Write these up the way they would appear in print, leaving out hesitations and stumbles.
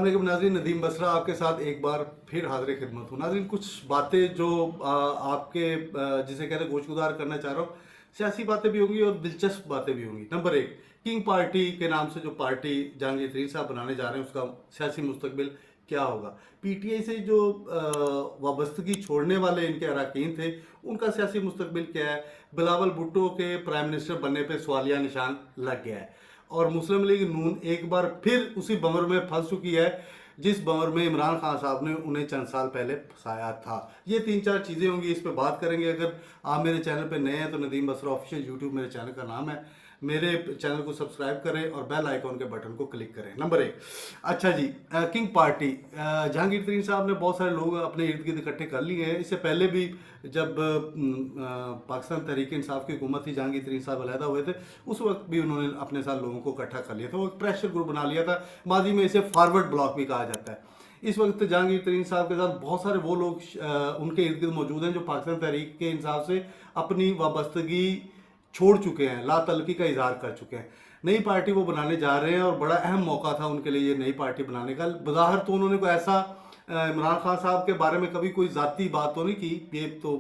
علیکم नाज़रीन, नदीम बसरा आपके साथ एक बार फिर हाज़िर खिदमत हूँ. नाज़रीन, कुछ बातें जो आपके जिसे कहते हैं गोशगुजार करना चाह रहा हूँ. सियासी बातें भी होंगी और दिलचस्प बातें भी होंगी. नंबर एक, किंग पार्टी के नाम से जो पार्टी जहांगीर तरीन साहब बनाने जा रहे हैं उसका सियासी मुस्तकबिल क्या होगा. पीटीआई से जो वाबस्तगी छोड़ने वाले इनके अरकान थे उनका सियासी मुस्तकबिल क्या है. बिलावल भुट्टो के प्राइम मिनिस्टर बनने पर सवालिया निशान लग गया है और मुस्लिम लीग नून एक बार फिर उसी बमर में फंस चुकी है जिस बमर में इमरान खान साहब ने उन्हें चंद साल पहले फंसाया था. ये 3-4 चीज़ें होंगी, इस पर बात करेंगे. अगर आप मेरे चैनल पे नए हैं तो नदीम बसरा ऑफिशियल यूट्यूब मेरे चैनल का नाम है. मेरे चैनल को सब्सक्राइब करें और बेल आइकॉन के बटन को क्लिक करें. नंबर एक, अच्छा जी, किंग पार्टी जहांगीर तरीन साहब ने बहुत सारे लोग अपने इर्द गिर्द इकट्ठे कर लिए हैं. इससे पहले भी जब पाकिस्तान तहरीक इंसाफ की हुकूमत थी, जहांगीर तरीन साहब अलहदा हुए थे, उस वक्त भी उन्होंने अपने साथ लोगों को इकट्ठा कर लिया था. वो एक प्रेशर ग्रुप बना लिया था. माजी में इसे फॉरवर्ड ब्लॉक भी कहा जाता है. इस वक्त जहांगीर तरीन साहब के साथ बहुत सारे वो लोग उनके इर्द गिर्द मौजूद हैं जो पाकिस्तान तहरीक के इंसाफ से अपनी वाबस्तगी छोड़ चुके हैं, ला तलकी का इजहार कर चुके हैं. नई पार्टी वो बनाने जा रहे हैं और बड़ा अहम मौका था उनके लिए ये नई पार्टी बनाने का. बज़ाहिर तो उन्होंने कोई ऐसा इमरान खान साहब के बारे में कभी कोई ज़ाती बात तो नहीं की. ये तो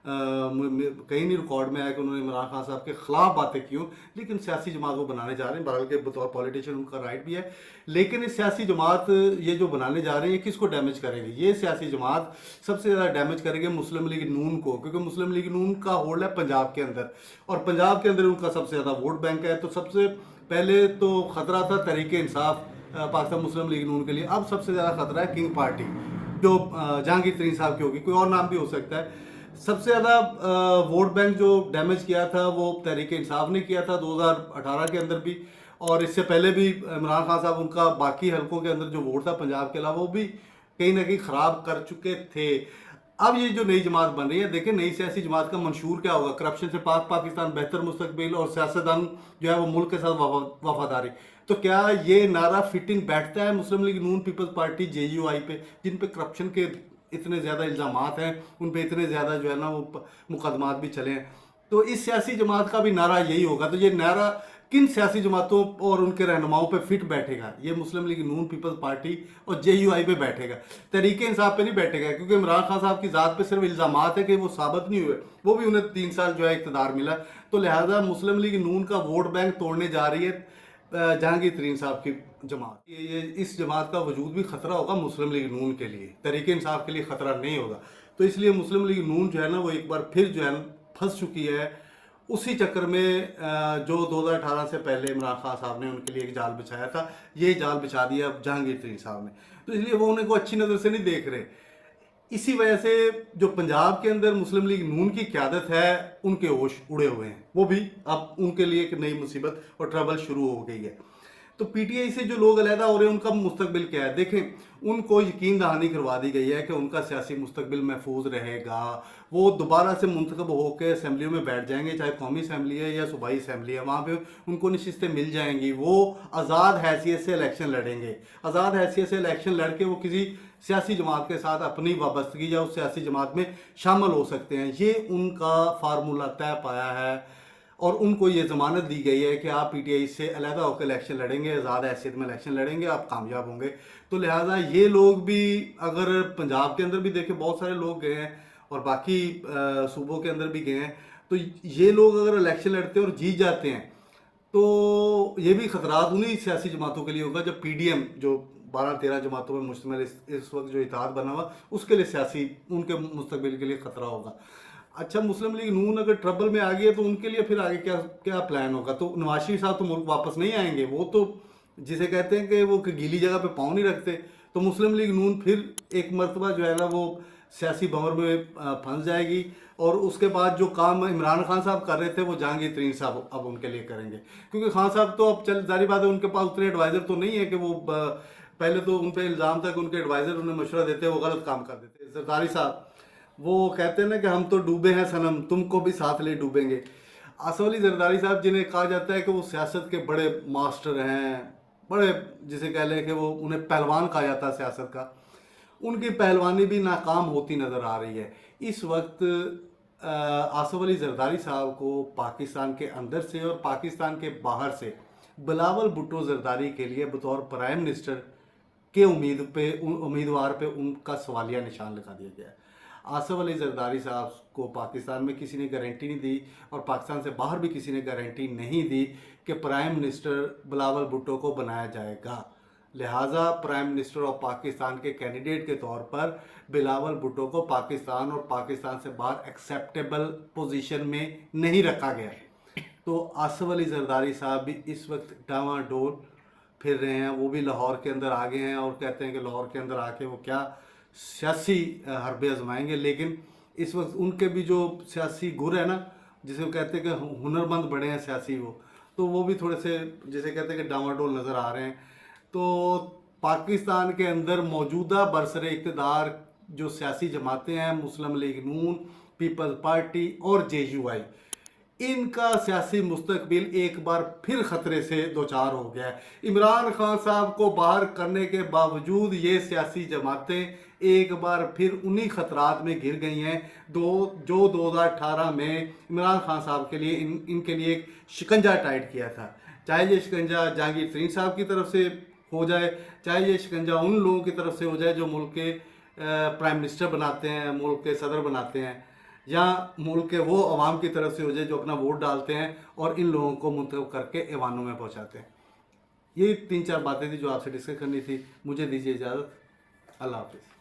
कहीं नहीं रिकॉर्ड में आया कि उन्होंने इमरान खान साहब के खिलाफ बातें की हों, लेकिन सियासी जमात वो बनाने जा रहे हैं. बहरहाल के बतौर पॉलिटिशियन उनका राइट भी है, लेकिन इस सियासी जमात ये जो बनाने जा रहे हैं किसको डैमेज करेंगे. ये सियासी जमात सबसे ज़्यादा डैमेज करेंगे मुस्लिम लीग नून को, क्योंकि मुस्लिम लीग नून का होल्ड है पंजाब के अंदर और पंजाब के अंदर उनका सबसे ज़्यादा वोट बैंक है. तो सबसे पहले तो ख़तरा था तहरीक इंसाफ पाकिस्तान मुस्लिम लीग नून के लिए. अब सबसे ज़्यादा खतरा है किंग पार्टी जो जहांगीर तरीन साहब की होगी, कोई और नाम भी हो सकता है. सबसे ज़्यादा वोट बैंक जो डैमेज किया था वो तहरीक इंसाफ ने किया था 2018 के अंदर भी, और इससे पहले भी इमरान खान साहब उनका बाकी हलकों के अंदर जो वोट था पंजाब के अलावा वो भी कहीं ना कहीं ख़राब कर चुके थे. अब ये जो नई जमात बन रही है, देखें नई सियासी जमात का मंशूर क्या होगा. करप्शन से पाक पाकिस्तान, बेहतर मुस्तकबिल और सियासतदान जो है वो मुल्क के साथ वफादारी. तो क्या ये नारा फिटिंग बैठता है मुस्लिम लीग नून पीपल्स पार्टी JUI पे, जिन पे करप्शन के इतने ज़्यादा इल्ज़ामात हैं, उन पे इतने ज़्यादा जो है ना वो मुकदमात भी चले हैं. तो इस सियासी जमात का भी नारा यही होगा. तो ये नारा किन सियासी जमातों और उनके रहनुमाओं पे फिट बैठेगा. ये मुस्लिम लीग नून पीपल्स पार्टी और JUI पे बैठेगा, तहरीक इंसाफ पे नहीं बैठेगा. क्योंकि इमरान खान साहब की ज़ात पे सिर्फ इल्ज़ामात है कि वो साबित नहीं हुए, वो भी उन्हें 3 साल जो है इक़्तिदार मिला. तो लिहाजा मुस्लिम लीग नून का वोट बैंक तोड़ने जा रही है जहांगीर तरीन साहब की जमात. ये इस जमात का वजूद भी ख़तरा होगा मुस्लिम लीग नून के लिए, तहरीक इंसाफ के लिए ख़तरा नहीं होगा. तो इसलिए मुस्लिम लीग नून जो है ना वो एक बार फिर जो है फंस चुकी है उसी चक्कर में जो 2018 से पहले इमरान खान साहब ने उनके लिए एक जाल बिछाया था. ये जाल बिछा दिया जहांगीर तरीन साहब ने. तो इसलिए वो उन्हें को अच्छी नज़र से नहीं देख रहे. इसी वजह से जो पंजाब के अंदर मुस्लिम लीग नून की क़यादत है उनके होश उड़े हुए हैं. वो भी अब उनके लिए एक नई मुसीबत और ट्रबल शुरू हो गई है. तो पीटीआई से जो लोग अलहदा हो रहे हैं उनका मुस्तकबिल क्या है. देखें, उनको यकीन दहानी करवा दी गई है कि उनका सियासी मुस्तकबिल महफूज रहेगा. वो दोबारा से मुंतखब होकर असम्बलियों में बैठ जाएंगे, चाहे कौमी असम्बली है या सूबाई असम्बली है, वहाँ पे उनको नशिस्तें मिल जाएंगी. वो आज़ाद हैसियत से इलेक्शन लड़ेंगे. आज़ाद हैसियत से इलेक्शन लड़के वो किसी सियासी जमात के साथ अपनी वाबस्तगी या उस सियासी जमात में शामिल हो सकते हैं. ये उनका फार्मूला तय पाया है और उनको ये ज़मानत दी गई है कि आप पीटीआई से अलहदा होकर इलेक्शन लड़ेंगे, आज़ाद हैसियत में इलेक्शन लड़ेंगे, आप कामयाब होंगे. तो लिहाजा ये लोग भी, अगर पंजाब के अंदर भी देखें बहुत सारे लोग गए हैं और बाकी सूबों के अंदर भी गए हैं, तो ये लोग अगर इलेक्शन लड़ते हैं और जीत जाते हैं तो ये भी ख़तरात उन्हीं सियासी जमातों के लिए होगा जब PDM जो 12-13 जमातों में मुश्तमिल इस वक्त जो इत्तेहाद बना हुआ उसके लिए सियासी उनके मुस्तकबिल के लिए ख़तरा होगा. अच्छा, मुस्लिम लीग नून अगर ट्रबल में आ गई है तो उनके लिए फिर आगे क्या क्या प्लान होगा. तो नवाज शरीफ साहब तो मुल्क वापस नहीं आएंगे. वो तो जिसे कहते हैं कि वो गीली जगह पे पाँव नहीं रखते. तो मुस्लिम लीग नून फिर एक मरतबा जो है ना वो सियासी भंवर में फंस जाएगी और उसके बाद जो काम इमरान खान साहब कर रहे थे वो जहांगीर तरीन साहब अब उनके लिए करेंगे. क्योंकि खान साहब तो अब चल जारी बात है उनके पास उतने एडवाइज़र तो नहीं है कि वो पहले तो उन पर इल्ज़ाम था कि उनके एडवाइज़र उन्हें मशवरा देते वो गलत काम कर देते. जरदारी साहब वो कहते हैं ना कि हम तो डूबे हैं सनम, तुमको भी साथ ले डूबेंगे. आसफ अली जरदारी साहब जिन्हें कहा जाता है कि वो सियासत के बड़े मास्टर हैं, बड़े जिसे कह लें कि वो उन्हें पहलवान कहा जाता है सियासत का, उनकी पहलवानी भी नाकाम होती नज़र आ रही है. इस वक्त आसफ अली जरदारी साहब को पाकिस्तान के अंदर से और पाकिस्तान के बाहर से बिलावल भुट्टो जरदारी के लिए बतौर प्राइम मिनिस्टर के उम्मीदवार पे उनका सवालिया निशान लगा दिया गया है। आसिफ अली जरदारी साहब को पाकिस्तान में किसी ने गारंटी नहीं दी और पाकिस्तान से बाहर भी किसी ने गारंटी नहीं दी कि प्राइम मिनिस्टर बिलावल भुट्टो को बनाया जाएगा। लिहाजा प्राइम मिनिस्टर ऑफ पाकिस्तान के कैंडिडेट के तौर पर बिलावल भुट्टो को पाकिस्तान और पाकिस्तान से बाहर एक्सेप्टेबल पोजीशन में नहीं रखा गया। तो आसिफ अली जरदारी साहब भी इस वक्त डावाडोल फिर रहे हैं, वो भी लाहौर के अंदर आ गए हैं और कहते हैं कि लाहौर के अंदर आके वो क्या सियासी हरबे आजमाएंगे। लेकिन इस वक्त उनके भी जो सियासी गुर है ना, जिसे वो कहते हैं कि हुनरमंद बड़े हैं सियासी तो वो भी थोड़े से जिसे कहते हैं कि डावाडोल नज़र आ रहे हैं। तो पाकिस्तान के अंदर मौजूदा बरसरे इक़्तिदार जो सियासी जमातें हैं, मुस्लिम लीग नून, पीपल्स पार्टी और JUI, इनका सियासी मुस्तकबिल एक बार फिर ख़तरे से दोचार हो गया है। इमरान खान साहब को बाहर करने के बावजूद ये सियासी जमातें एक बार फिर उन्हीं ख़तरात में घिर गई हैं जो 2018 में इमरान खान साहब के लिए इनके लिए एक शिकंजा टाइट किया था। चाहे ये शिकंजा जहांगीर तरीन साहब की तरफ से हो जाए, चाहे ये शिकंजा उन लोगों की तरफ से हो जाए जो मुल्क के प्राइम मिनिस्टर बनाते हैं, मुल्क के सदर बनाते हैं, या मुल्क के वो अवाम की तरफ से हो जाए जो अपना वोट डालते हैं और इन लोगों को मुंतखब करके ऐवानों में पहुंचाते हैं। ये 3-4 बातें थी जो आपसे डिस्कस करनी थी। मुझे दीजिए इजाज़त। अल्लाह हाफिज़।